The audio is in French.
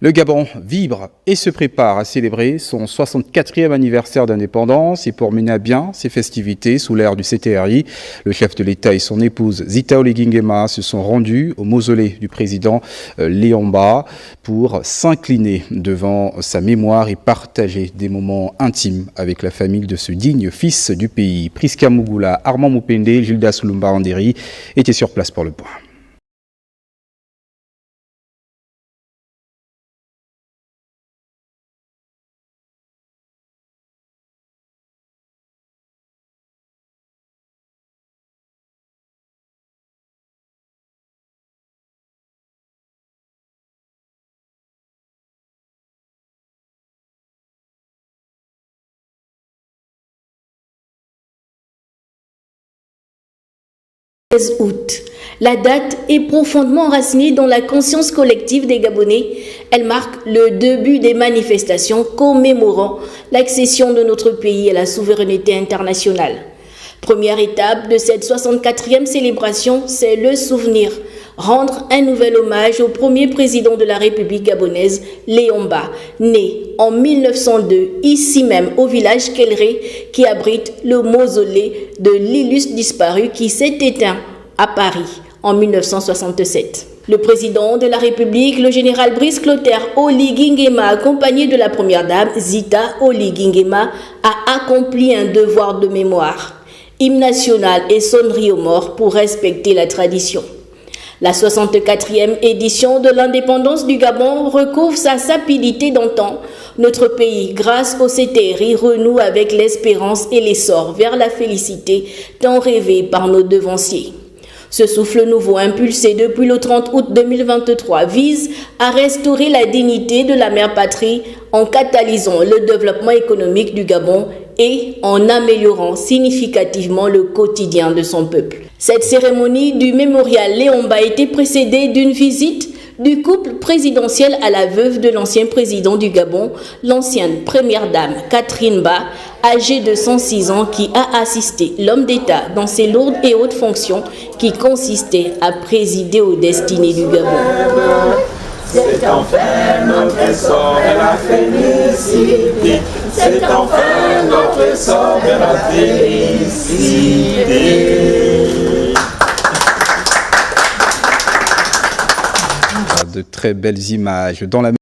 Le Gabon vibre et se prépare à célébrer son 64e anniversaire d'indépendance et pour mener à bien ces festivités sous l'ère du CTRI, le chef de l'État et son épouse Zita Oligui Nguema se sont rendus au mausolée du président Léomba pour s'incliner devant sa mémoire et partager des moments intimes avec la famille de ce digne fils du pays. Priska Mugula, Armand Moupende, Gildas Lumba Anderi étaient sur place pour le point. Août. La date est profondément enracinée dans la conscience collective des Gabonais. Elle marque le début des manifestations commémorant l'accession de notre pays à la souveraineté internationale. Première étape de cette 64e célébration, c'est le souvenir. Rendre un nouvel hommage au premier président de la République gabonaise, Léomba, né en 1902, ici même au village Kelré, qui abrite le mausolée de l'illustre disparu qui s'est éteint à Paris en 1967. Le président de la République, le général Brice Clotaire Oligui Nguema, accompagné de la première dame Zita Oligui Nguema, a accompli un devoir de mémoire. Hymne national et sonnerie aux morts pour respecter la tradition. La 64e édition de l'indépendance du Gabon recouvre sa sapidité d'antan. Notre pays, grâce au CTRI, renoue avec l'espérance et l'essor vers la félicité tant rêvée par nos devanciers. Ce souffle nouveau impulsé depuis le 30 août 2023 vise à restaurer la dignité de la mère patrie en catalysant le développement économique du Gabon et en améliorant significativement le quotidien de son peuple. Cette cérémonie du mémorial Léomba a été précédée d'une visite du couple présidentiel à la veuve de l'ancien président du Gabon, l'ancienne première dame Catherine Ba, âgée de 106 ans, qui a assisté l'homme d'État dans ses lourdes et hautes fonctions qui consistaient à présider aux destinées du Gabon. C'est enfin notre sort de la félicité. C'est enfin notre sort de la félicité. De très belles images dans la